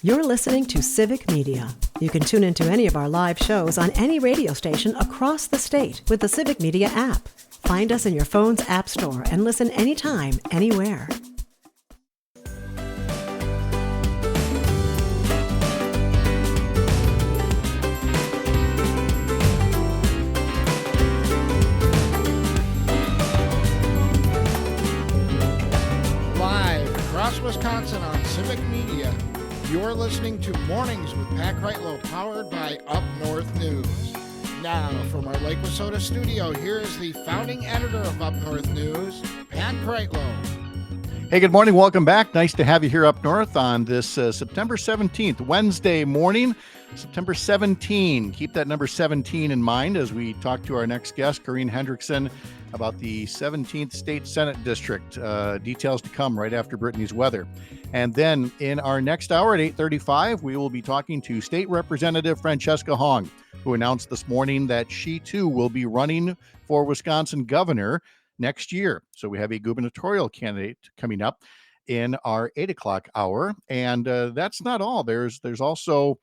You're listening to Civic Media. You can tune into any of our live shows on any radio station across the state with the Civic Media app. Find us in your phone's app store and listen anytime, anywhere. Live across Wisconsin on Civic Media. You're listening to Mornings with Pat Kreitlow, powered by Up North News. Now, from our Lake Wissota studio, here is the founding editor of Up North News, Pat Kreitlow. Hey, good morning. Welcome back. Nice to have you here up north on this September 17th, Wednesday morning. September 17. Keep that number 17 in mind as we talk to our next guest, Corrine Hendrickson, about the 17th State Senate District. Details to come right after Brittany's weather. And then in our next hour at 8:35, we will be talking to State Representative Francesca Hong, who announced this morning that she too will be running for Wisconsin governor next year. So we have a gubernatorial candidate coming up in our 8 o'clock hour. And that's not all. There's also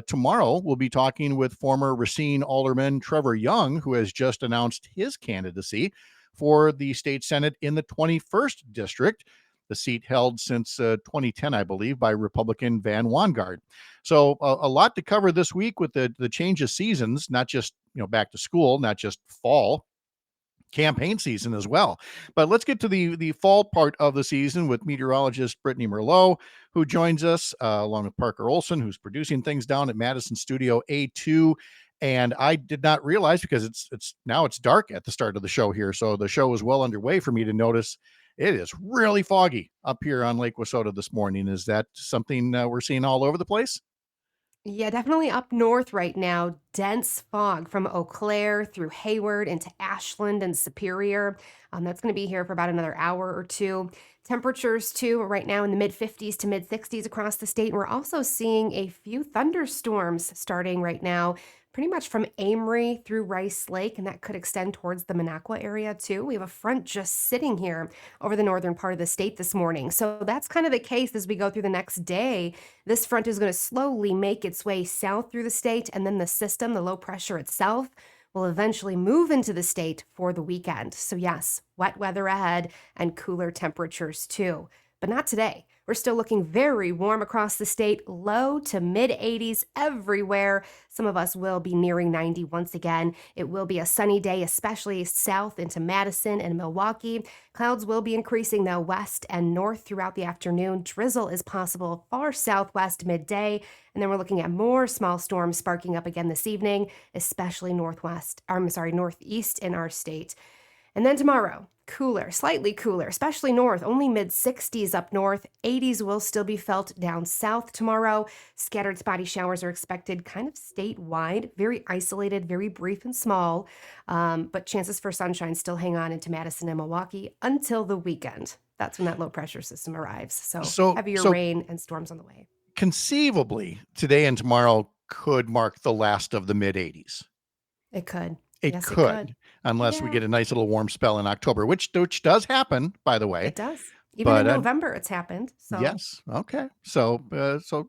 tomorrow we'll be talking with former Racine Alderman Trevor Young, who has just announced his candidacy for the state Senate in the 21st District, the seat held since 2010, I believe, by Republican Van Wangard. So a lot to cover this week with the change of seasons, not just back to school, not just fall, campaign season as well. But let's get to the fall part of the season with meteorologist Brittany Merlot, who joins us along with Parker Olson, who's producing things down at Madison Studio A2. And I did not realize, because it's dark at the start of the show here, so the show is well underway for me to notice it is really foggy up here on Lake Wissota this morning. Is that something we're seeing all over the place? Yeah, definitely up north right now. Dense fog from Eau Claire through Hayward into Ashland and Superior. That's going to be here for about another hour or two. Temperatures, too, right now in the mid-50s to mid-60s across the state. And we're also seeing a few thunderstorms starting right now, pretty much from Amory through Rice Lake, and that could extend towards the Minocqua area, too. We have a front just sitting here over the northern part of the state this morning. So that's kind of the case as we go through the next day. This front is going to slowly make its way south through the state, and then the system, the low pressure itself, will eventually move into the state for the weekend. So yes, wet weather ahead and cooler temperatures too, but not today. We're still looking very warm across the state, low to mid 80s everywhere. Some of us will be nearing 90 once again. It will be a sunny day, especially south into Madison and Milwaukee. Clouds will be increasing though west and north throughout the afternoon. Drizzle is possible far southwest midday. And then we're looking at more small storms sparking up again this evening, especially northeast in our state. And then tomorrow, cooler, slightly cooler, especially north, only mid-60s up north. 80s will still be felt down south tomorrow. Scattered spotty showers are expected kind of statewide, very isolated, very brief and small. But chances for sunshine still hang on into Madison and Milwaukee until the weekend. That's when that low pressure system arrives. So heavier rain and storms on the way. Conceivably, today and tomorrow could mark the last of the mid-80s. It could. It could, unless we get a nice little warm spell in October, which does happen, by the way. It does. Even in November, it's happened. So. Yes. Okay. So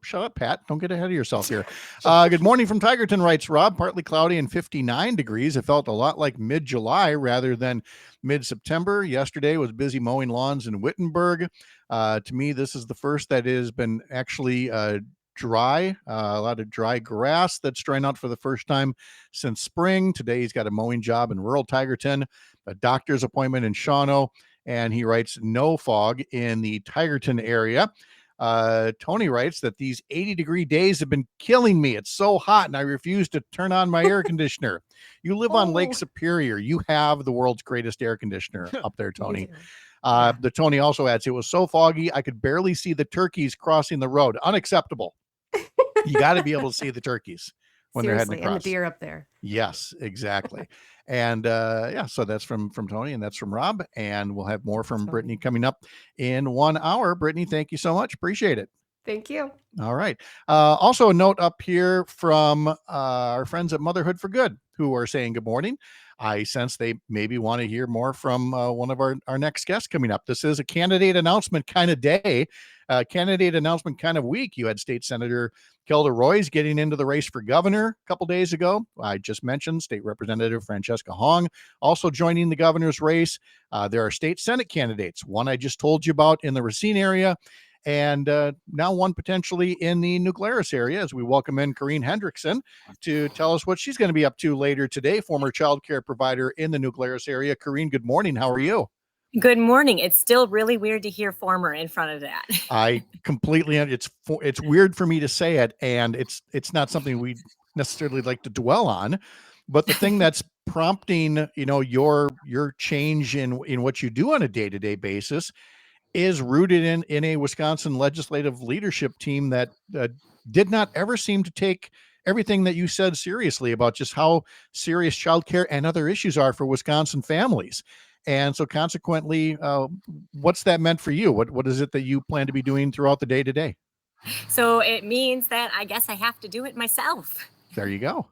shut up, Pat. Don't get ahead of yourself here. Good morning from Tigerton, writes Rob. Partly cloudy and 59 degrees. It felt a lot like mid-July rather than mid-September. Yesterday was busy mowing lawns in Wittenberg. To me, this is the first that has been actually dry, a lot of dry grass that's drying out for the first time since spring. Today he's got a mowing job in rural Tigerton, a doctor's appointment in Shawano, and he writes no fog in the Tigerton area. Tony writes that these 80-degree days have been killing me. It's so hot and I refuse to turn on my air conditioner. You live on Lake Superior. You have the world's greatest air conditioner up there, Tony. The Tony also adds, it was so foggy I could barely see the turkeys crossing the road. Unacceptable. You got to be able to see the turkeys when they're heading across. And the deer up there. Yes, exactly. And so that's from Tony and that's from Rob. And we'll have more from Brittany coming up in 1 hour. Brittany, thank you so much. Appreciate it. Thank you. All right. Also a note up here from our friends at Motherhood for Good, who are saying good morning. I sense they maybe want to hear more from one of our next guests coming up. This is a candidate announcement kind of day. candidate announcement kind of week. You had State Senator Kelda Roy's getting into the race for governor a couple days ago. I just mentioned State Representative Francesca Hong also joining the governor's race. There are state Senate candidates, one I just told you about in the Racine area, and now one potentially in the New Glarus area, as we welcome in Corrine Hendrickson to tell us what she's going to be up to later today, former childcare provider in the New Glarus area. Corrine, good morning. How are you? Good morning. It's still really weird to hear former in front of that. I completely, it's weird for me to say it, and it's not something we necessarily like to dwell on, but the thing that's prompting, your change in what you do on a day-to-day basis is rooted in a Wisconsin legislative leadership team that did not ever seem to take everything that you said seriously about just how serious childcare and other issues are for Wisconsin families. And so consequently, what's that meant for you? What is it that you plan to be doing throughout the day today? So it means that I guess I have to do it myself. There you go.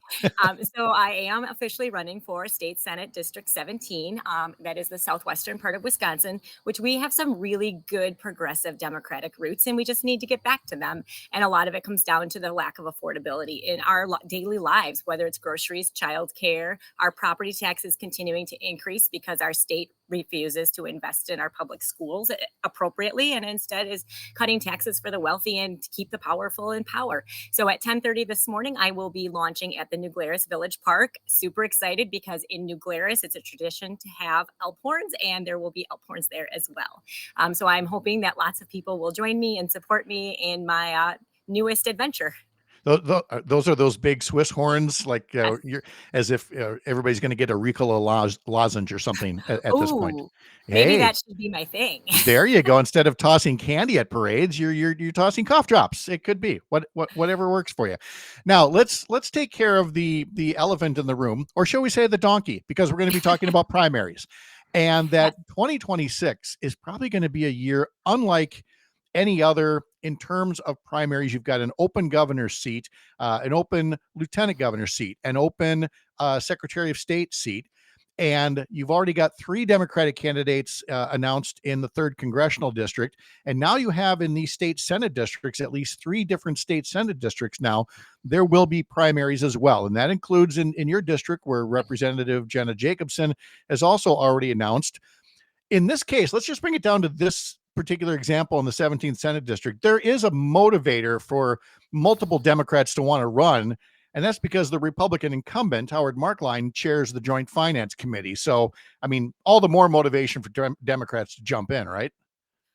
So I am officially running for State Senate District 17. That is the southwestern part of Wisconsin, which we have some really good progressive Democratic roots, and we just need to get back to them. And a lot of it comes down to the lack of affordability in our daily lives, whether it's groceries, childcare, our property taxes continuing to increase because our state refuses to invest in our public schools appropriately and instead is cutting taxes for the wealthy and to keep the powerful in power. So at 10:30 this morning, I will be launching at the New Glarus Village Park. Super excited because in New Glarus, it's a tradition to have elk horns, and there will be elk horns there as well. So I'm hoping that lots of people will join me and support me in my newest adventure. Those are those big Swiss horns, like you're as if everybody's going to get a Ricola lozenge or something at this point. Maybe that should be my thing. There you go. Instead of tossing candy at parades, you're tossing cough drops. It could be whatever works for you. Now let's take care of the elephant in the room, or shall we say the donkey, because we're going to be talking about primaries, and that 2026 is probably going to be a year unlike any other in terms of primaries. You've got an open governor's seat, an open lieutenant governor's seat, an open secretary of state seat, and you've already got 3 Democratic candidates announced in the 3rd congressional district, and now you have in these state senate districts at least 3 different state senate districts. Now there will be primaries as well, and that includes in your district where Representative Jenna Jacobson has also already announced. In this case, let's just bring it down to this particular example in the 17th Senate District. There is a motivator for multiple Democrats to want to run, and that's because the Republican incumbent, Howard Markline, chairs the Joint Finance Committee. So, I mean, all the more motivation for Democrats to jump in, right?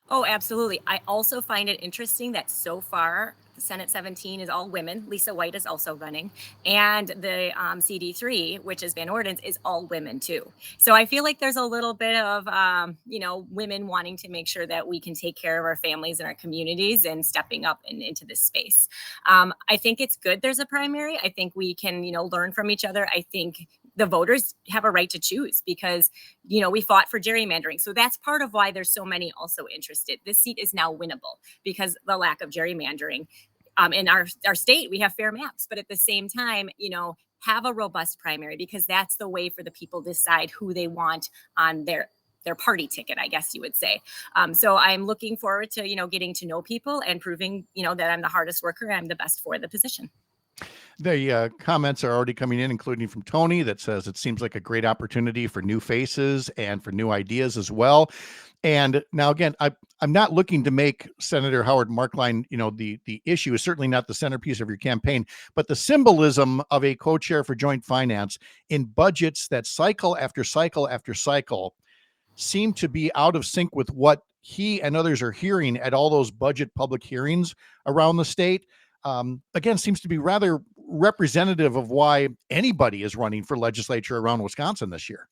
Oh, absolutely. I also find it interesting that so far, the Senate 17 is all women. Lisa White is also running. And the CD3, which is Van Orden's, is all women too. So I feel like there's a little bit of, women wanting to make sure that we can take care of our families and our communities and stepping up into this space. I think it's good there's a primary. I think we can, learn from each other. I think the voters have a right to choose because, we fought for gerrymandering. So that's part of why there's so many also interested. This seat is now winnable because the lack of gerrymandering. In our state, we have fair maps, but at the same time, have a robust primary because that's the way for the people to decide who they want on their party ticket, I guess you would say. So I'm looking forward to, getting to know people and proving, that I'm the hardest worker and I'm the best for the position. The comments are already coming in, including from Tony, that says it seems like a great opportunity for new faces and for new ideas as well. And now, again, I'm not looking to make Senator Howard Markline, the issue is certainly not the centerpiece of your campaign, but the symbolism of a co-chair for joint finance in budgets that cycle after cycle after cycle seem to be out of sync with what he and others are hearing at all those budget public hearings around the state. Again, seems to be rather representative of why anybody is running for legislature around Wisconsin this year.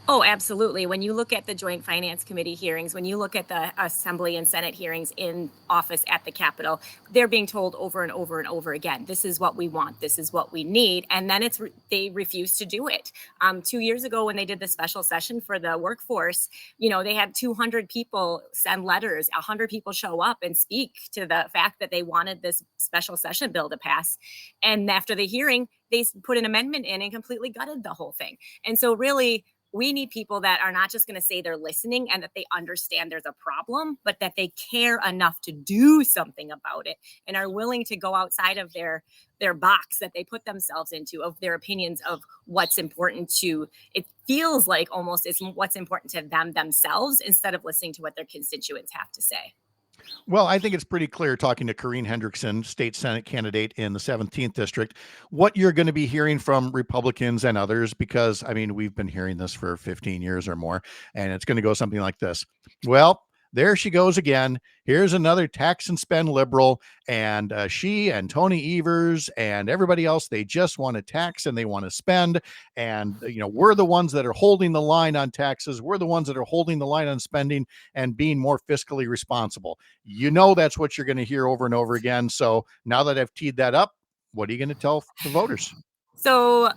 Oh, absolutely. When you look at the Joint Finance Committee hearings, when you look at the Assembly and Senate hearings in office at the Capitol, they're being told over and over and over again, this is what we want, this is what we need. And then they refuse to do it. 2 years ago, when they did the special session for the workforce, they had 200 people send letters, 100 people show up and speak to the fact that they wanted this special session bill to pass. And after the hearing, they put an amendment in and completely gutted the whole thing. And so really, we need people that are not just going to say they're listening and that they understand there's a problem, but that they care enough to do something about it and are willing to go outside of their box that they put themselves into, of their opinions of what's important to, it feels like almost it's what's important to them themselves, instead of listening to what their constituents have to say. Well, I think it's pretty clear, talking to Corrine Hendrickson, state Senate candidate in the 17th district, what you're going to be hearing from Republicans and others, because I mean, we've been hearing this for 15 years or more, and it's going to go something like this. Well, there she goes again. Here's another tax and spend liberal. And she and Tony Evers and everybody else, they just want to tax and they want to spend. And, we're the ones that are holding the line on taxes. We're the ones that are holding the line on spending and being more fiscally responsible. That's what you're going to hear over and over again. So now that I've teed that up, what are you going to tell the voters? So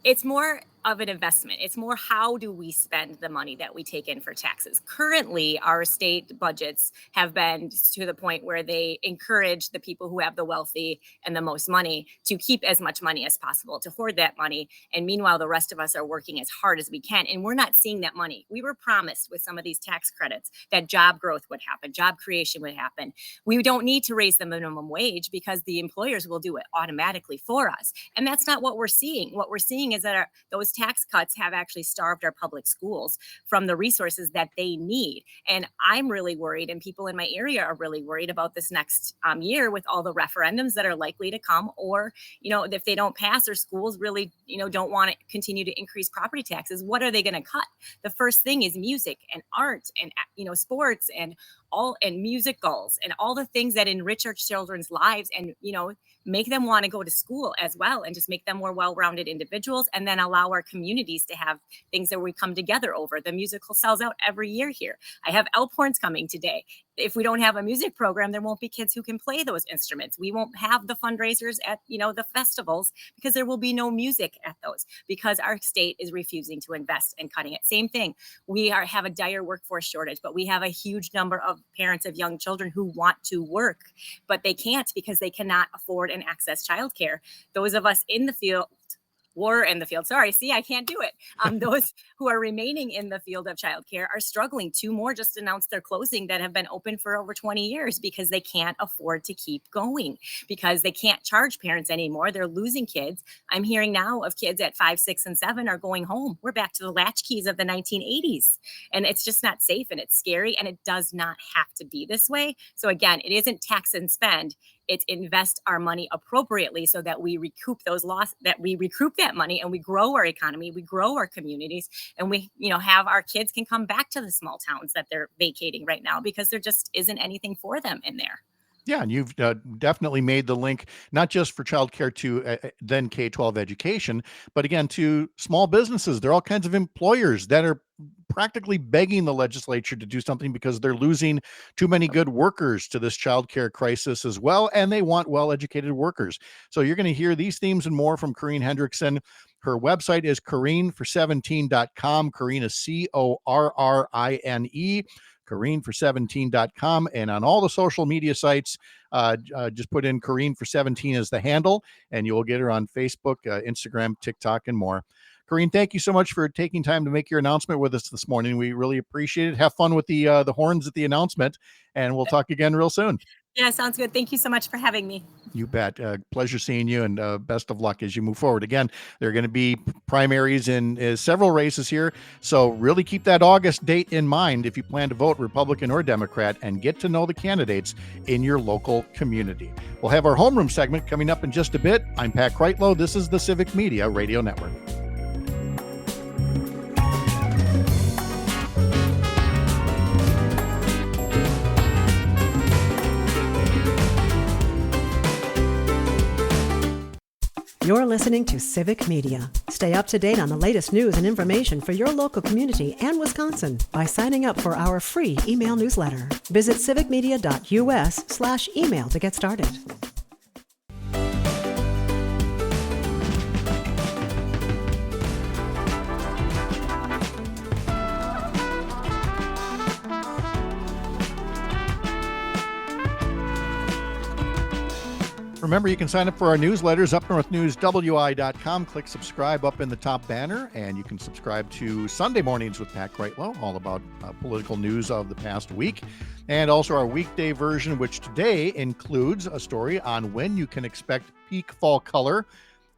it's more of an investment. It's more, how do we spend the money that we take in for taxes? Currently, our state budgets have been to the point where they encourage the people who have the wealthy and the most money to keep as much money as possible, to hoard that money. And meanwhile, the rest of us are working as hard as we can. And we're not seeing that money. We were promised with some of these tax credits that job growth would happen, job creation would happen. We don't need to raise the minimum wage because the employers will do it automatically for us. And that's not what we're seeing. What we're seeing is that those tax cuts have actually starved our public schools from the resources that they need. And I'm really worried, and people in my area are really worried about this next year with all the referendums that are likely to come, or, if they don't pass, or schools really, don't want to continue to increase property taxes. What are they going to cut? The first thing is music and art and, sports and musicals and all the things that enrich our children's lives and, make them want to go to school as well, and just make them more well-rounded individuals, and then allow our communities to have things that we come together over. The musical sells out every year here. I have Elk Horns coming today. If we don't have a music program, there won't be kids who can play those instruments. We won't have the fundraisers at, the festivals, because there will be no music at those, because our state is refusing to invest and cutting it. Same thing. We have a dire workforce shortage, but we have a huge number of parents of young children who want to work, but they can't because they cannot afford and access childcare. Those of us in the field Sorry, see, I can't do it. Those who are remaining in the field of childcare are struggling. 2 more just announced their closing that have been open for over 20 years because they can't afford to keep going, because they can't charge parents anymore. They're losing kids. I'm hearing now of kids at 5, 6, and 7 are going home. We're back to the latchkeys of the 1980s. And it's just not safe, and it's scary, and it does not have to be this way. So again, it isn't tax and spend. It's invest our money appropriately so that we recoup those losses, that we recoup that money, and we grow our economy, we grow our communities, and we, have our kids can come back to the small towns that they're vacating right now, because there just isn't anything for them in there. Yeah, and you've definitely made the link, not just for childcare to then K-12 education, but again, to small businesses. There are all kinds of employers that are practically begging the legislature to do something because they're losing too many good workers to this childcare crisis as well, and they want well-educated workers. So you're going to hear these themes and more from Corrine Hendrickson. Her website is CorrineFor17.com. Corrine is CORRINE. CorrineFor17.com, and on all the social media sites, just put in Corrine for 17 as the handle, and you will get her on Facebook, Instagram, TikTok, and more. Corrine, thank you so much for taking time to make your announcement with us this morning. We really appreciate it. Have fun with the horns at the announcement, and we'll talk again real soon. Yeah, sounds good. Thank you so much for having me. You bet. Pleasure seeing you, and best of luck as you move forward. Again, there are going to be primaries in several races here, so really keep that August date in mind if you plan to vote Republican or Democrat, and get to know the candidates in your local community. We'll have our homeroom segment coming up in just a bit. I'm Pat Kreitlow. This is the Civic Media Radio Network. You're listening to Civic Media. Stay up to date on the latest news and information for your local community and Wisconsin by signing up for our free email newsletter. Visit civicmedia.us/email to get started. Remember, you can sign up for our newsletters, upnorthnewswi.com. Click subscribe up in the top banner, and you can subscribe to Sunday Mornings with Pat Greitlow, all about political news of the past week, and also our weekday version, which today includes a story on when you can expect peak fall color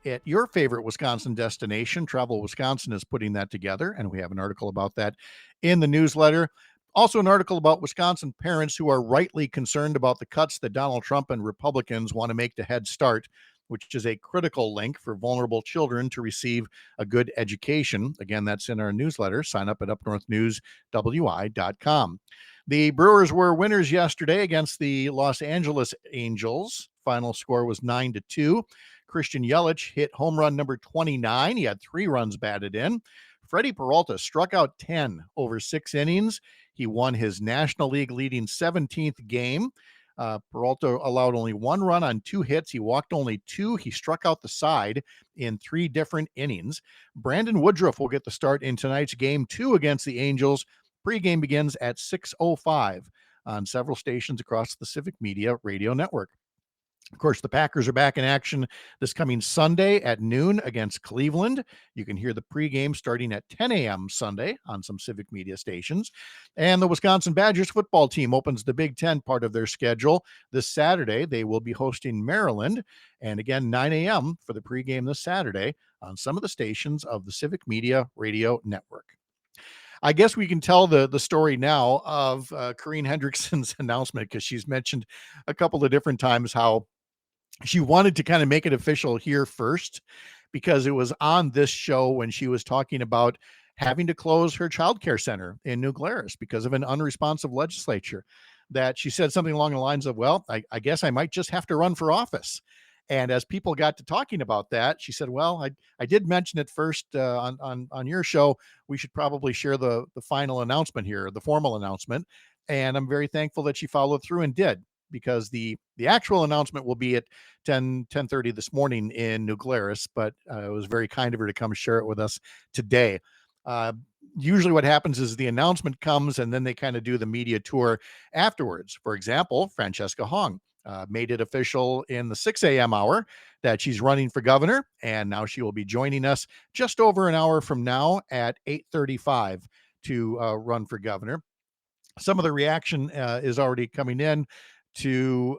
at your favorite Wisconsin destination. Travel Wisconsin is putting that together, and we have an article about that in the newsletter. Also, an article about Wisconsin parents who are rightly concerned about the cuts that Donald Trump and Republicans want to make to Head Start, which is a critical link for vulnerable children to receive a good education. Again, that's in our newsletter. Sign up at upnorthnewswi.com. The Brewers were winners yesterday against the Los Angeles Angels. Final score was 9-2. Christian Yelich hit home run number 29. He had 3 runs batted in. Freddie Peralta struck out 10 over 6 innings. He won his National League leading 17th game. Peralta allowed only 1 run on 2 hits. He walked only 2. He struck out the side in 3 different innings. Brandon Woodruff will get the start in tonight's game 2 against the Angels. Pregame begins at 6:05 on several stations across the Civic Media radio network. Of course, the Packers are back in action this coming Sunday at noon against Cleveland. You can hear the pregame starting at 10 a.m. Sunday on some Civic Media stations. And the Wisconsin Badgers football team opens the Big Ten part of their schedule this Saturday. They will be hosting Maryland. And again, 9 a.m. for the pregame this Saturday on some of the stations of the Civic Media radio network. I guess we can tell the story now of Corinne Hendrickson's announcement, because she's mentioned a couple of different times how she wanted to kind of make it official here first, because it was on this show when she was talking about having to close her childcare center in New Glarus because of an unresponsive legislature, that she said something along the lines of, well, I guess I might just have to run for office. And as people got to talking about that, she said, well, I did mention it first on your show. We should probably share the final announcement here, the formal announcement. And I'm very thankful that she followed through and did, because the actual announcement will be at 10:30 this morning in New Glarus, but it was very kind of her to come share it with us today. Usually what happens is the announcement comes and then they kind of do the media tour afterwards. For example, Francesca Hong made it official in the 6 a.m. hour that she's running for governor, and now she will be joining us just over an hour from now at 8:35 to run for governor. Some of the reaction is already coming in to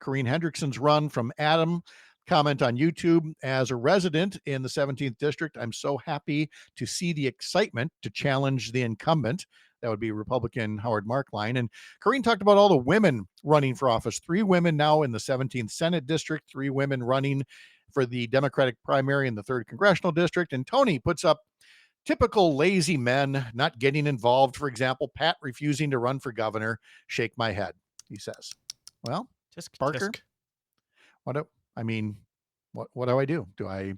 Corinne Hendrickson's run from Adam. Comment on YouTube: as a resident in the 17th district, I'm so happy to see the excitement to challenge the incumbent. That would be Republican Howard Markline. And Corinne talked about all the women running for office. 3 women now in the 17th Senate district, 3 women running for the Democratic primary in the 3rd congressional district. And Tony puts up typical lazy men not getting involved. For example, Pat refusing to run for governor. Shake my head, he says. Well, Parker, what do I do? Do I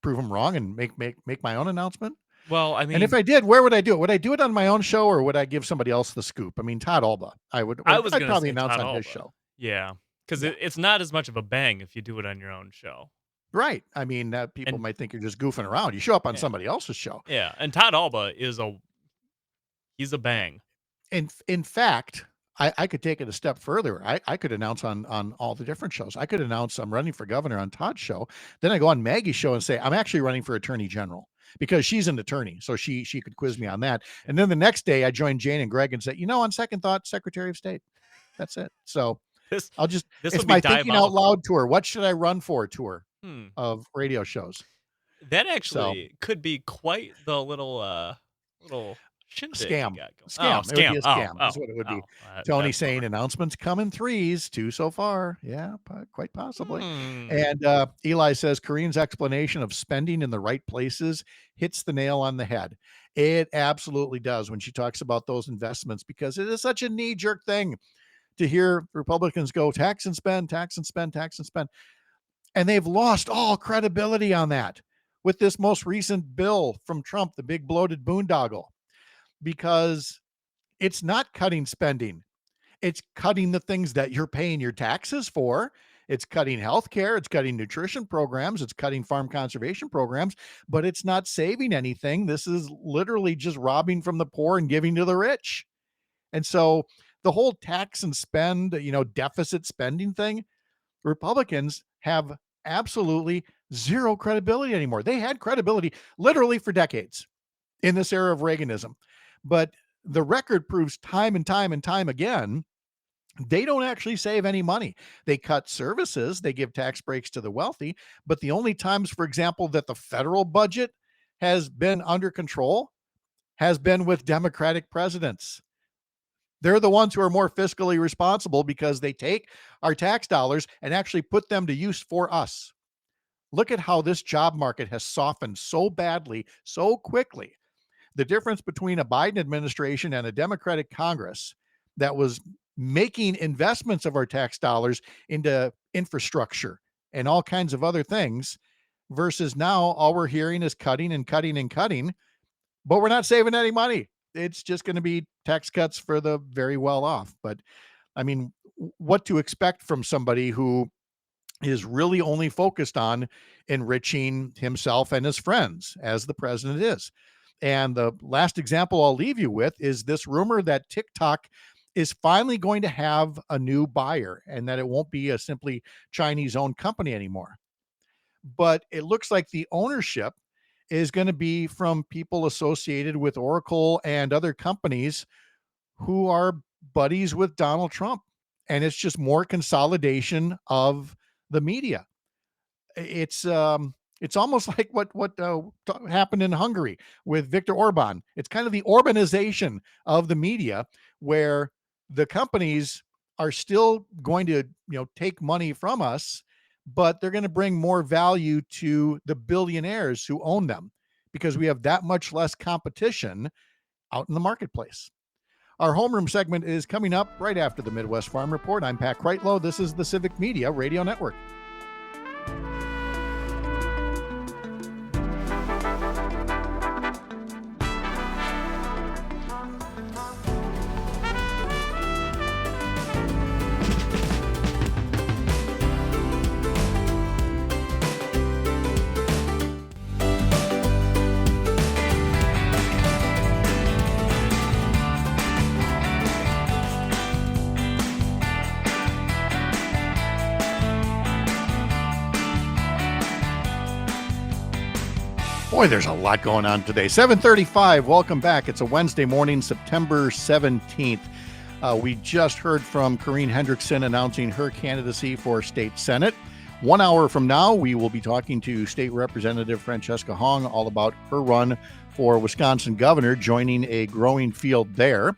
prove him wrong and make my own announcement? Well, I mean, and if I did, where would I do it? Would I do it on my own show, or would I give somebody else the scoop? I mean, Todd Alba. I'd probably announce on his show. Yeah, because it's not as much of a bang if you do it on your own show. Right. I mean, people might think you're just goofing around. You show up on somebody else's show. Yeah, and Todd Alba he's a bang. In fact, I could take it a step further. I could announce on all the different shows. I could announce I'm running for governor on Todd's show. Then I go on Maggie's show and say I'm actually running for attorney general, because she's an attorney, so she could quiz me on that. And then the next day I join Jane and Greg and say, on second thought, Secretary of State. That's it. So it's my thinking out loud tour. What should I run for tour of radio shows? That actually could be quite the little scam. Scam. It would be a scam. That's what it would be. Tony saying announcements come in 3s, 2 so far. Yeah, quite possibly. And Eli says Corinne's explanation of spending in the right places hits the nail on the head. It absolutely does when she talks about those investments, because it is such a knee-jerk thing to hear Republicans go tax and spend, tax and spend, tax and spend. And they've lost all credibility on that with this most recent bill from Trump, the big bloated boondoggle. Because it's not cutting spending. It's cutting the things that you're paying your taxes for. It's cutting healthcare. It's cutting nutrition programs. It's cutting farm conservation programs, but it's not saving anything. This is literally just robbing from the poor and giving to the rich. And so the whole tax and spend, deficit spending thing, Republicans have absolutely zero credibility anymore. They had credibility literally for decades in this era of Reaganism. But the record proves time and time and time again, they don't actually save any money. They cut services, they give tax breaks to the wealthy, but the only times, for example, that the federal budget has been under control has been with Democratic presidents. They're the ones who are more fiscally responsible because they take our tax dollars and actually put them to use for us. Look at how this job market has softened so badly, so quickly. The difference between a Biden administration and a Democratic Congress that was making investments of our tax dollars into infrastructure and all kinds of other things versus now all we're hearing is cutting and cutting and cutting, but we're not saving any money. It's just going to be tax cuts for the very well off. But I mean, what to expect from somebody who is really only focused on enriching himself and his friends, as the president is. And the last example I'll leave you with is this rumor that TikTok is finally going to have a new buyer and that it won't be a simply Chinese-owned company anymore. But it looks like the ownership is going to be from people associated with Oracle and other companies who are buddies with Donald Trump. And it's just more consolidation of the media. It's almost like what happened in Hungary with Viktor Orban. It's kind of the Orbanization of the media, where the companies are still going to take money from us, but they're going to bring more value to the billionaires who own them because we have that much less competition out in the marketplace. Our homeroom segment is coming up right after the Midwest Farm Report. I'm Pat Kreitlow. This is the Civic Media Radio Network. Boy, there's a lot going on today. 7:35. Welcome back. It's a Wednesday morning, September 17th. We just heard from Corinne Hendrickson announcing her candidacy for state senate. 1 hour from now, we will be talking to State Representative Francesca Hong all about her run for Wisconsin governor, joining a growing field there.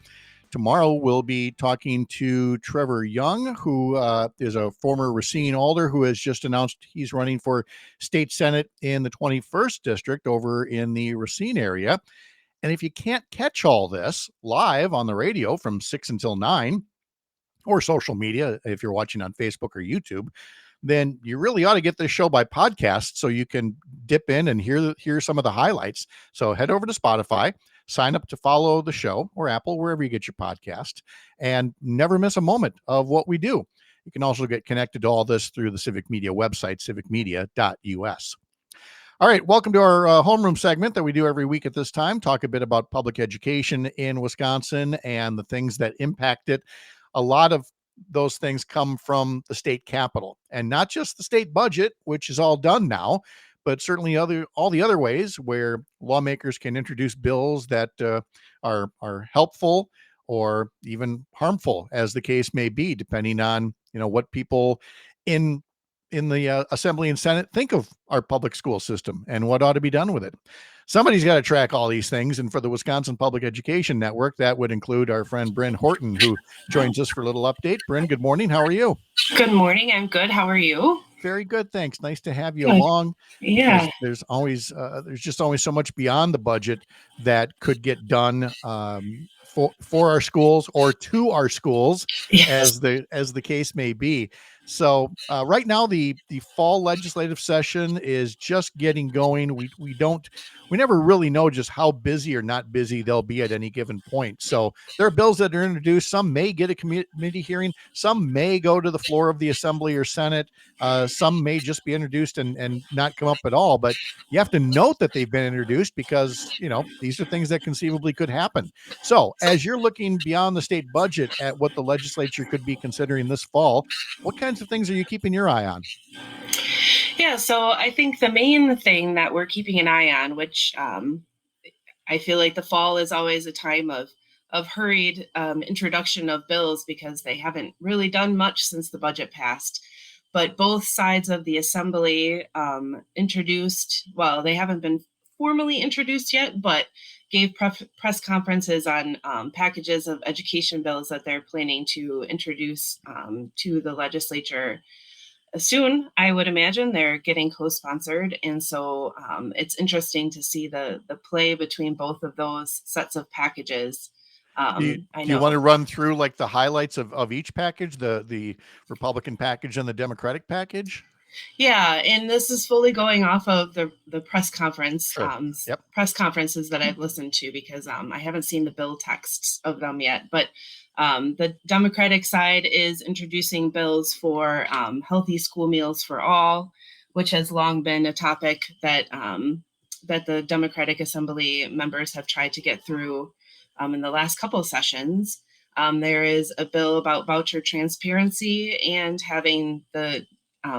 Tomorrow, we'll be talking to Trevor Young, who is a former Racine alder who has just announced he's running for state senate in the 21st district over in the Racine area. And if you can't catch all this live on the radio from 6 until 9, or social media, if you're watching on Facebook or YouTube, then you really ought to get this show by podcast so you can dip in and hear some of the highlights. So head over to Spotify, sign up to follow the show, or Apple, wherever you get your podcast, and never miss a moment of what we do. You can also get connected to all this through the Civic Media website, civicmedia.us. All right, welcome to our homeroom segment that we do every week at this time. Talk a bit about public education in Wisconsin and the things that impact it. A lot of those things come from the state capitol, and not just the state budget, which is all done now, but certainly all the other ways where lawmakers can introduce bills that are helpful or even harmful, as the case may be, depending on what people in the Assembly and Senate think of our public school system and what ought to be done with it. Somebody's got to track all these things, and for the Wisconsin Public Education Network, that would include our friend Bryn Horton, who joins us for a little update. Bryn, good morning. How are you? Good morning. I'm good. How are you? Very good, thanks. Nice to have you along. Yeah. There's just always so much beyond the budget that could get done for our schools or to our schools, yes, as the case may be. So right now the fall legislative session is just getting going. We never really know just how busy or not busy they'll be at any given point. So there are bills that are introduced. Some may get a committee hearing. Some may go to the floor of the Assembly or Senate. Some may just be introduced and not come up at all, but you have to note that they've been introduced because, these are things that conceivably could happen. So as you're looking beyond the state budget at what the legislature could be considering this fall, what kinds of things are you keeping your eye on? Yeah, so I think the main thing that we're keeping an eye on, which I feel like the fall is always a time of hurried introduction of bills because they haven't really done much since the budget passed. But both sides of the assembly introduced, well, they haven't been formally introduced yet, but gave press conferences on packages of education bills that they're planning to introduce to the legislature soon. I would imagine they're getting co-sponsored, and so it's interesting to see the play between both of those sets of packages. Do you want to run through like the highlights of each package, the Republican package and the Democratic package? Yeah, and this is fully going off of the press conference, Sure. Yep. press conferences that I've listened to because I haven't seen the bill texts of them yet. But the Democratic side is introducing bills for healthy school meals for all, which has long been a topic that that the Democratic Assembly members have tried to get through in the last couple of sessions. There is a bill about voucher transparency and having the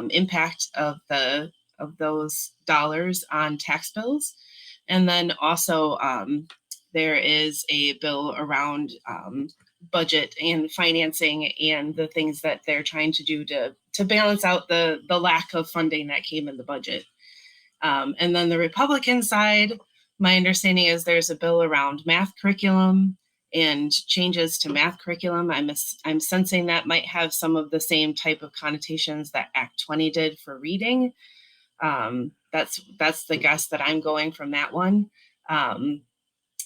impact of those dollars on tax bills, and then also there is a bill around budget and financing and the things that they're trying to do to balance out the lack of funding that came in the budget. And then the Republican side, my understanding is there's a bill around math curriculum and changes to math curriculum. I'm sensing that might have some of the same type of connotations that Act 20 did for reading. That's the guess that I'm going from that one. And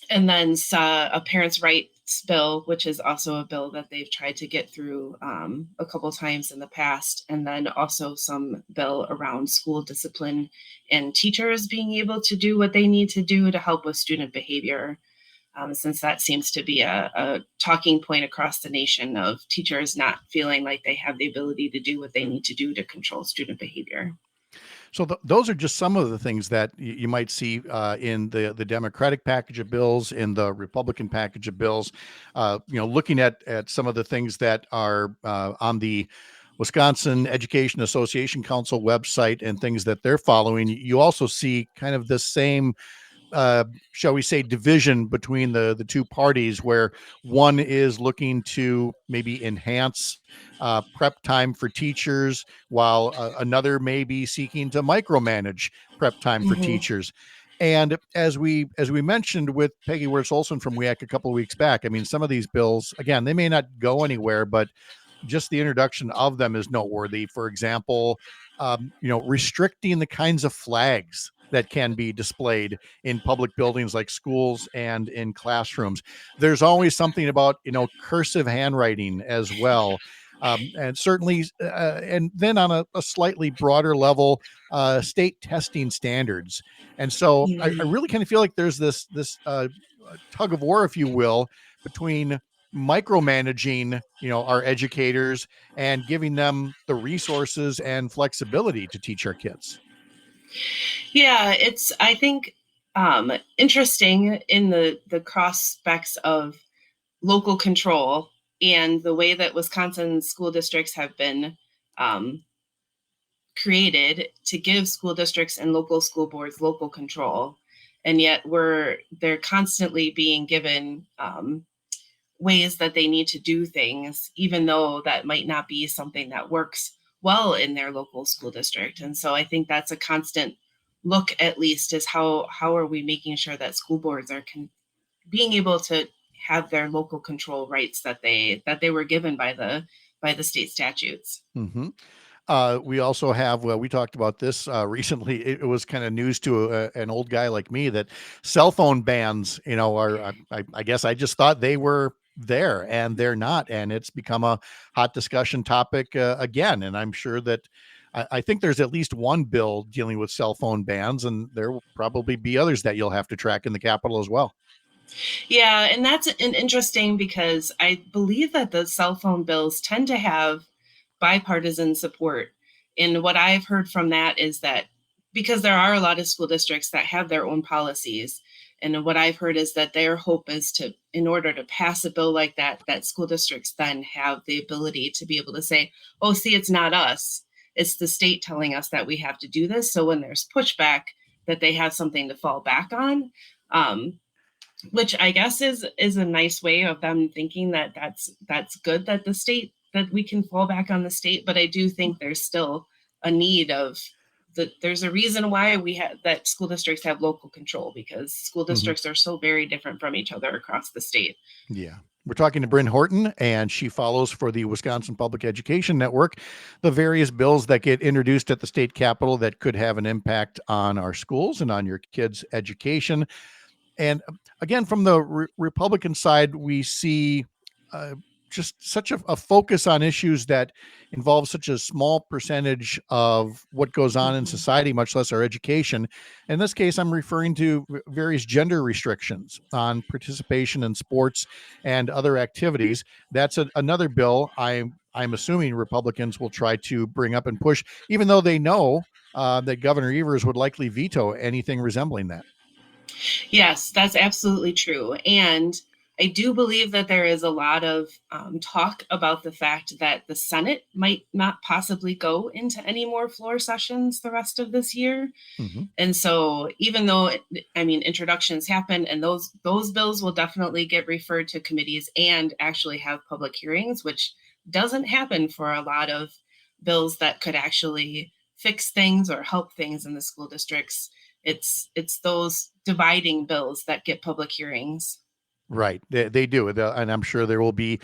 then a parents' rights bill, which is also a bill that they've tried to get through a couple times in the past. And then also some bill around school discipline and teachers being able to do what they need to do to help with student behavior. Since that seems to be a talking point across the nation of teachers not feeling like they have the ability to do what they need to do to control student behavior. So those are just some of the things that you might see in the Democratic package of bills, in the Republican package of bills. Looking at some of the things that are on the Wisconsin Education Association Council website and things that they're following, you also see kind of the same shall we say, division between the two parties, where one is looking to maybe enhance prep time for teachers, while another may be seeking to micromanage prep time for teachers. And as we mentioned with Peggy Wirtz Olson from WEAC a couple of weeks back, I mean, some of these bills, again, they may not go anywhere, but just the introduction of them is noteworthy. For example, restricting the kinds of flags that can be displayed in public buildings like schools and in classrooms. There's always something about, cursive handwriting as well. And certainly, and then on a slightly broader level, state testing standards. And so I really kind of feel like there's this tug of war, if you will, between micromanaging, our educators and giving them the resources and flexibility to teach our kids. Yeah, it's, I think, interesting in the cross specs of local control and the way that Wisconsin school districts have been created to give school districts and local school boards local control. And yet they're constantly being given ways that they need to do things, even though that might not be something that works well in their local school district. And so I think that's a constant look, at least, is how are we making sure that school boards are being able to have their local control rights that they were given by the state statutes. Mm-hmm. We also have, we talked about this recently. It was kind of news to an old guy like me that cell phone bans, are, I guess I just thought they were there, and they're not. And it's become a hot discussion topic again. And I'm sure that I think there's at least one bill dealing with cell phone bans, and there will probably be others that you'll have to track in the Capitol as well. Yeah, and that's interesting because I believe that the cell phone bills tend to have bipartisan support. And what I've heard from that is that because there are a lot of school districts that have their own policies, and what I've heard is that their hope is to, in order to pass a bill like that, that school districts then have the ability to be able to say, oh, see, it's not us. It's the state telling us that we have to do this. So when there's pushback, that they have something to fall back on, which I guess is a nice way of them thinking that that's good that the state, that we can fall back on the state. But I do think there's still a need of there's a reason why we have that school districts have local control, because school districts are so very different from each other across the state. Yeah. We're talking to Bryn Horton, and she follows for the Wisconsin Public Education Network the various bills that get introduced at the state capitol that could have an impact on our schools and on your kids' education. And again, from the Republican side, we see just such a focus on issues that involve such a small percentage of what goes on in society, much less our education. In this case, I'm referring to various gender restrictions on participation in sports and other activities. That's another bill I'm assuming Republicans will try to bring up and push, even though they know that Governor Evers would likely veto anything resembling that. Yes, that's absolutely true. And I do believe that there is a lot of talk about the fact that the Senate might not possibly go into any more floor sessions the rest of this year. And so even though, introductions happen, and those bills will definitely get referred to committees and actually have public hearings, which doesn't happen for a lot of bills that could actually fix things or help things in the school districts. It's those dividing bills that get public hearings. Right. They do. And I'm sure there will be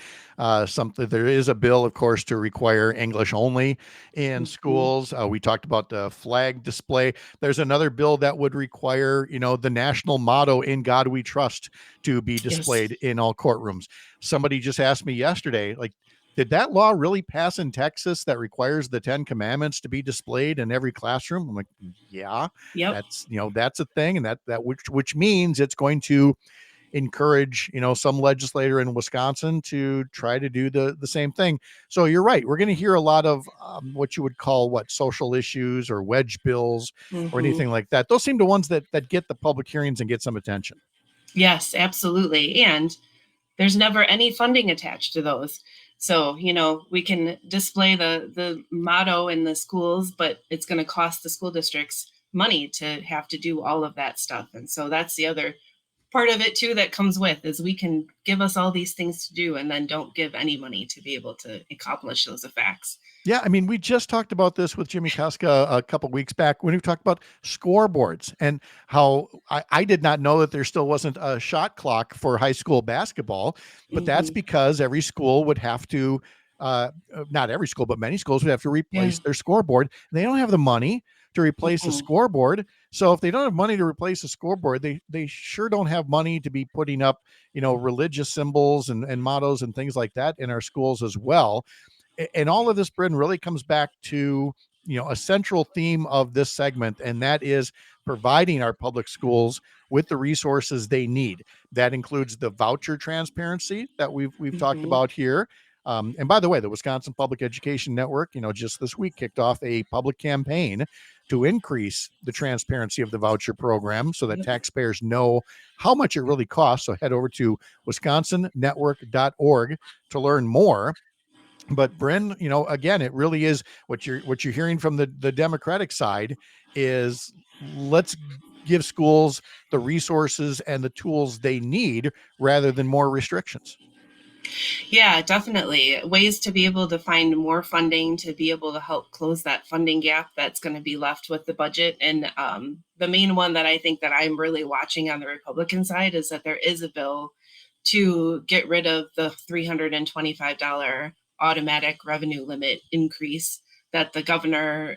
something. There is a bill, of course, to require English only in schools. We talked about the flag display. There's another bill that would require, the national motto, "In God We Trust," to be displayed in all courtrooms. Somebody just asked me yesterday, like, did that law really pass in Texas that requires the 10 Commandments to be displayed in every classroom? I'm like, yeah, that's a thing. And which means it's going to encourage, some legislator in Wisconsin to try to do the same thing. So you're right. We're going to hear a lot of what you would call social issues or wedge bills or anything like that. Those seem to ones that get the public hearings and get some attention. Yes, absolutely. And there's never any funding attached to those. So, we can display the motto in the schools, but it's going to cost the school districts money to have to do all of that stuff. And so that's the other part of it too that comes with, is we can give us all these things to do and then don't give any money to be able to accomplish those effects. Yeah, we just talked about this with Jimmy Koska a couple weeks back when we talked about scoreboards and how I did not know that there still wasn't a shot clock for high school basketball, but that's because every school would have to, not every school, but many schools would have to replace their scoreboard. They don't have the money to replace a scoreboard. So if they don't have money to replace a scoreboard, they sure don't have money to be putting up, religious symbols and mottos and things like that in our schools as well. And all of this, Bryn, really comes back to, a central theme of this segment, and that is providing our public schools with the resources they need. That includes the voucher transparency that we've talked about here. And by the way, the Wisconsin Public Education Network, just this week kicked off a public campaign to increase the transparency of the voucher program so that taxpayers know how much it really costs. So head over to wisconsonnetwork.org to learn more. But Bryn, again, it really is what you're hearing from the Democratic side is, let's give schools the resources and the tools they need rather than more restrictions. Yeah, definitely. Ways to be able to find more funding to be able to help close that funding gap that's going to be left with the budget. And the main one that I think that I'm really watching on the Republican side is that there is a bill to get rid of the $325 automatic revenue limit increase that the governor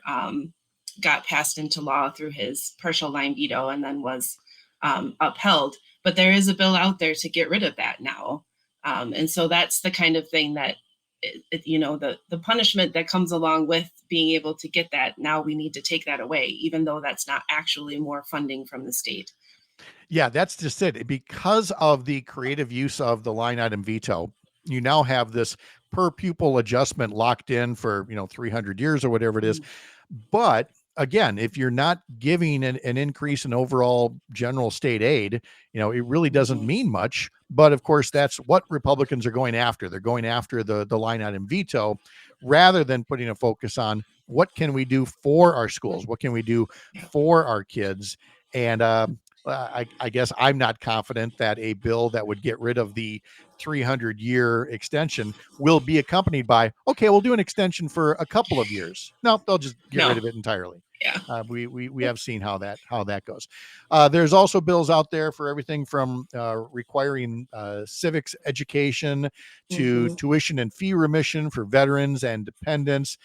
got passed into law through his partial line veto and then was upheld. But there is a bill out there to get rid of that now. And so that's the kind of thing that, the punishment that comes along with being able to get that. Now we need to take that away, even though that's not actually more funding from the state. Yeah, that's just it. Because of the creative use of the line item veto, you now have this per pupil adjustment locked in for 300 years or whatever it is. But again, if you're not giving an increase in overall general state aid, it really doesn't mean much. But of course, that's what Republicans are going after. They're going after the line item veto rather than putting a focus on what can we do for our schools? What can we do for our kids? And I guess I'm not confident that a bill that would get rid of the 300-year extension will be accompanied by, okay, we'll do an extension for a couple of years. No, they'll just get rid of it entirely. Yeah. We have seen how that goes. There's also bills out there for everything from requiring civics education to tuition and fee remission for veterans and dependents,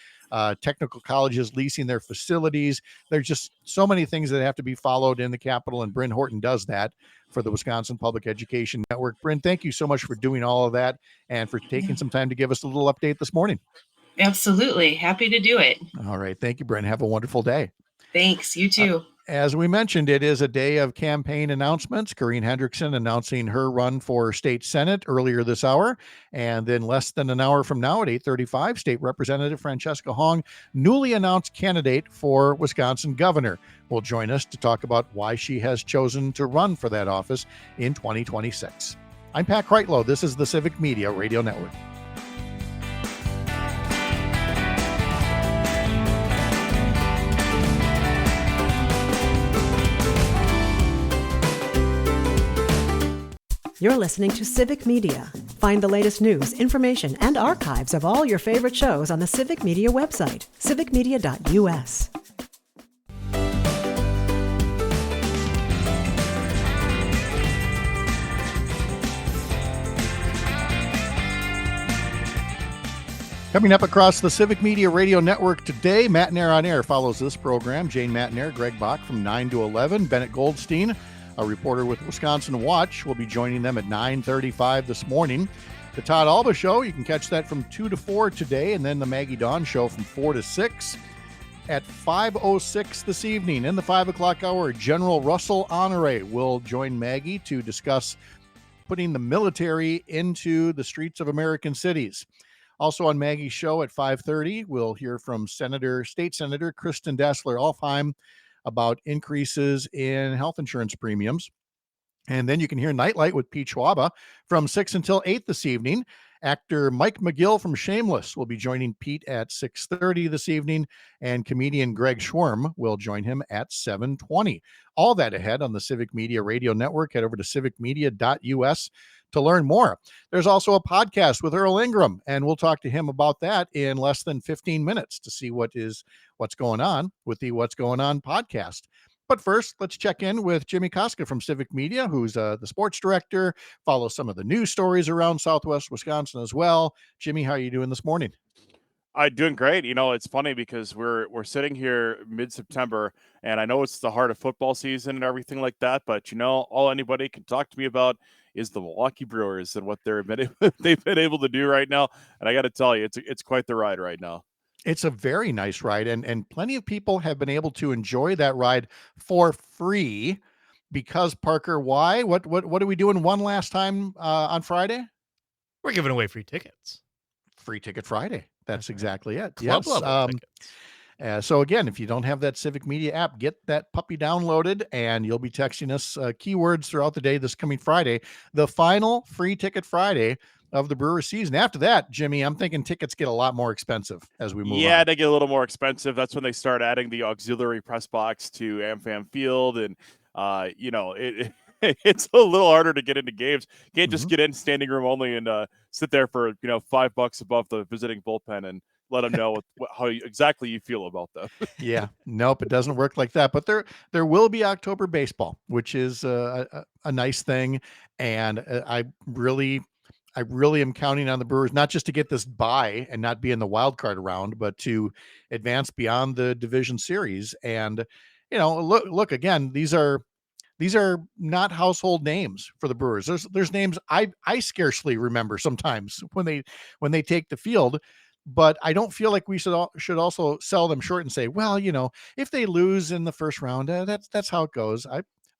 technical colleges leasing their facilities. There's just so many things that have to be followed in the Capitol, and Bryn Horton does that for the Wisconsin Public Education Network. Bryn, thank you so much for doing all of that and for taking some time to give us a little update this morning. Absolutely. Happy to do it. All right. Thank you, Bryn. Have a wonderful day. Thanks. You too. As we mentioned, it is a day of campaign announcements. Corinne Hendrickson announcing her run for state senate earlier this hour. And then less than an hour from now at 8:35, State Representative Francesca Hong, newly announced candidate for Wisconsin governor, will join us to talk about why she has chosen to run for that office in 2026. I'm Pat Kreitlow. This is the Civic Media Radio Network. You're listening to Civic Media. Find the latest news, information, and archives of all your favorite shows on the Civic Media website, civicmedia.us. Coming up across the Civic Media Radio Network today, Matt Nair on Air follows this program. Jane Matt Nair, Greg Bach from 9 to 11. Bennett Goldstein, a reporter with Wisconsin Watch, will be joining them at 9:35 this morning. The Todd Alba Show, you can catch that from 2 to 4 today, and then the Maggie Dawn Show from 4 to 6. At 5:06 this evening, in the 5 o'clock hour, General Russell Honore will join Maggie to discuss putting the military into the streets of American cities. Also on Maggie's show at 5:30, we'll hear from State Senator Kristen Dassler-Alfheim about increases in health insurance premiums. And then you can hear Nightlight with Pete Schwaba from 6 until 8 this evening. Actor Mike McGill from Shameless will be joining Pete at 6:30 this evening, and comedian Greg Schworm will join him at 7:20. All that ahead on the Civic Media Radio Network. Head over to civicmedia.us to learn more. There's also a podcast with Earl Ingram, and we'll talk to him about that in less than 15 minutes to see what's going on with the What's Going On podcast. But first, let's check in with Jimmy Koska from Civic Media, who's the sports director, follows some of the news stories around Southwest Wisconsin as well. Jimmy, how are you doing this morning? I'm doing great. It's funny because we're sitting here mid-September, and I know it's the heart of football season and everything like that, but all anybody can talk to me about is the Milwaukee Brewers and what they've been able to do right now. And I got to tell you, it's quite the ride right now. It's a very nice ride, and plenty of people have been able to enjoy that ride for free because, Parker, why? What are we doing one last time on Friday? We're giving away free tickets. Free Ticket Friday. That's exactly it. Club level tickets. So again, if you don't have that Civic Media app, get that puppy downloaded, and you'll be texting us keywords throughout the day this coming Friday, the final Free Ticket Friday of the Brewers season. After that, Jimmy, I'm thinking tickets get a lot more expensive as we move on. Yeah, they get a little more expensive. That's when they start adding the auxiliary press box to AmFam Field, and it's a little harder to get into games. You can't just get in standing room only and sit there for $5 above the visiting bullpen and let them know how exactly you feel about them. Yeah, nope, it doesn't work like that. But there will be October baseball, which is a nice thing, and I really am counting on the Brewers not just to get this bye and not be in the wild card round, but to advance beyond the division series. And look again, these are not household names for the Brewers. There's names I scarcely remember sometimes when they take the field, but I don't feel like we should also sell them short and say, well, if they lose in the first round, that's how it goes.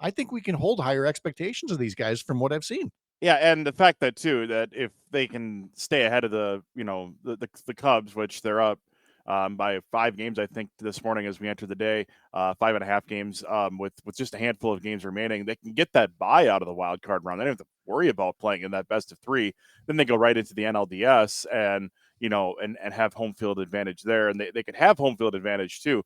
I think we can hold higher expectations of these guys from what I've seen. Yeah, and the fact that too that if they can stay ahead of the Cubs, which they're up by 5 games, I think this morning as we enter the day, 5.5 games with just a handful of games remaining, they can get that bye out of the wild card round. They don't have to worry about playing in that best of 3. Then they go right into the NLDS and and have home field advantage there, and they could have home field advantage too.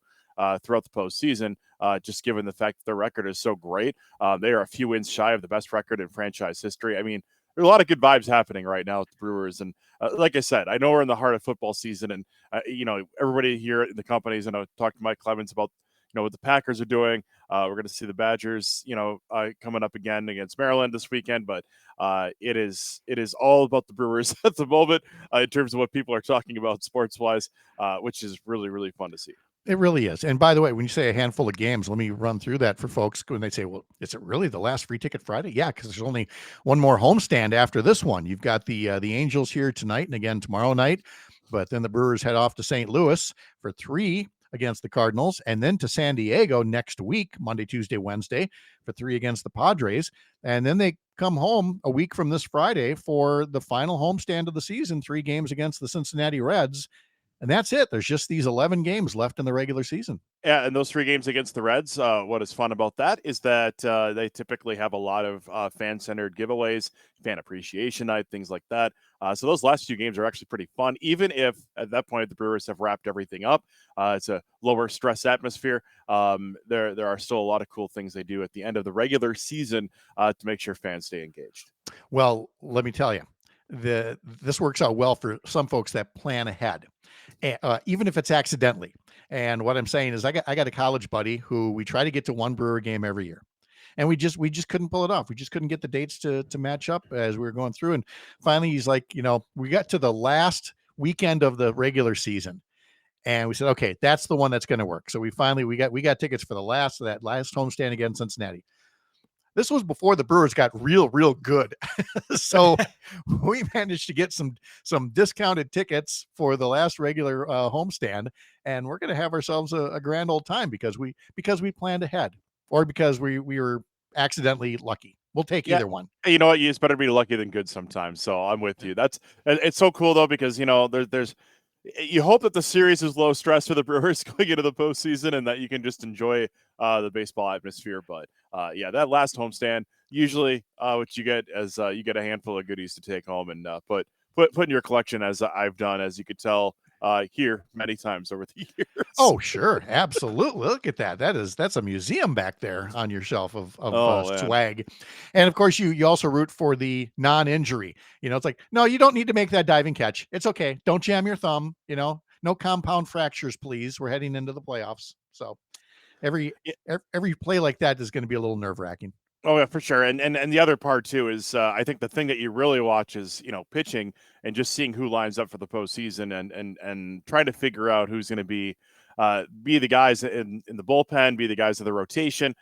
Throughout the postseason, just given the fact that their record is so great. They are a few wins shy of the best record in franchise history. I mean, there's a lot of good vibes happening right now with the Brewers. And like I said, I know we're in the heart of football season, and, everybody here in the companies, and I talked to Mike Clemens about, what the Packers are doing. We're going to see the Badgers, coming up again against Maryland this weekend. But it is all about the Brewers at the moment in terms of what people are talking about sports-wise, which is really, really fun to see. It really is. And by the way, when you say a handful of games, let me run through that for folks when they say, well, is it really the last free ticket Friday? Yeah, because there's only one more homestand after this one. You've got the Angels here tonight and again tomorrow night, but then the Brewers head off to St. Louis for 3 against the Cardinals, and then to San Diego next week, Monday, Tuesday, Wednesday, for 3 against the Padres. And then they come home a week from this Friday for the final homestand of the season, 3 games against the Cincinnati Reds. And that's it. There's just these 11 games left in the regular season. Yeah, and those 3 games against the Reds, what is fun about that is that they typically have a lot of fan-centered giveaways, fan appreciation night, things like that. So those last few games are actually pretty fun, even if at that point the Brewers have wrapped everything up. It's a lower stress atmosphere. There are still a lot of cool things they do at the end of the regular season to make sure fans stay engaged. Well, let me tell you, this works out well for some folks that plan ahead. Even if it's accidentally. And what I'm saying is I got a college buddy who we try to get to one Brewer game every year. And we just couldn't pull it off. We just couldn't get the dates to match up as we were going through. And finally he's like, we got to the last weekend of the regular season. And we said, okay, that's the one that's going to work. So we got tickets for that last homestand against Cincinnati. This was before the Brewers got real good. So we managed to get some discounted tickets for the last regular homestand, and we're going to have ourselves a grand old time because we planned ahead, or because we were accidentally lucky. We'll take either one. You know what? It's better to be lucky than good sometimes. So I'm with you. It's so cool though, because there's you hope that the series is low stress for the Brewers going into the postseason, and that you can just enjoy the baseball atmosphere. But that last homestand, usually what you get is you get a handful of goodies to take home and put in your collection, as I've done, as you could tell here many times over the years. Oh, sure. Absolutely. Look at that. That's a museum back there on your shelf of swag. And of course you also root for the non-injury. It's like, no, you don't need to make that diving catch. It's okay. Don't jam your thumb, no compound fractures, please. We're heading into the playoffs. So every play like that is going to be a little nerve-wracking. Oh yeah, for sure. And the other part too is I think the thing that you really watch is pitching, and just seeing who lines up for the postseason, and trying to figure out who's going to be the guys in the bullpen, be the guys of the rotation.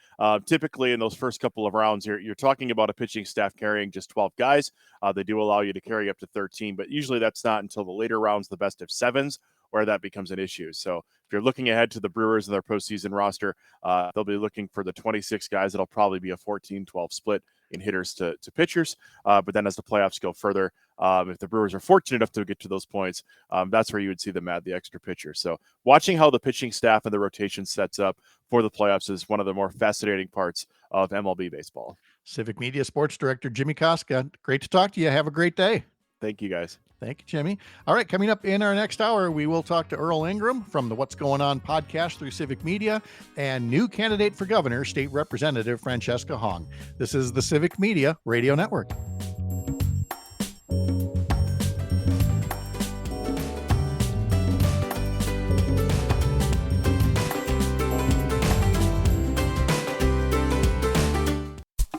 Typically in those first couple of rounds, you're talking about a pitching staff carrying just 12 guys. They do allow you to carry up to 13, but usually that's not until the later rounds, the best of 7s, where that becomes an issue. So if you're looking ahead to the Brewers and their postseason roster, they'll be looking for the 26 guys. It'll probably be a 14-12 split in hitters to pitchers. But then as the playoffs go further, if the Brewers are fortunate enough to get to those points, that's where you would see them add the extra pitcher. So watching how the pitching staff and the rotation sets up for the playoffs is one of the more fascinating parts of MLB baseball. Civic Media Sports Director Jimmy Koska, great to talk to you. Have a great day. Thank you, guys. Thank you, Jimmy. All right, coming up in our next hour, we will talk to Earl Ingram from the What's Going On podcast through Civic Media, and new candidate for governor, State Representative Francesca Hong. This is the Civic Media Radio Network.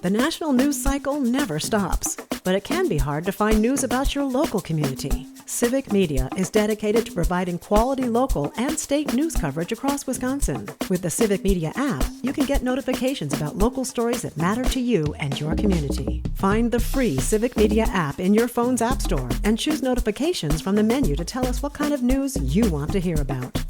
The national news cycle never stops, but it can be hard to find news about your local community. Civic Media is dedicated to providing quality local and state news coverage across Wisconsin. With the Civic Media app, you can get notifications about local stories that matter to you and your community. Find the free Civic Media app in your phone's app store and choose notifications from the menu to tell us what kind of news you want to hear about.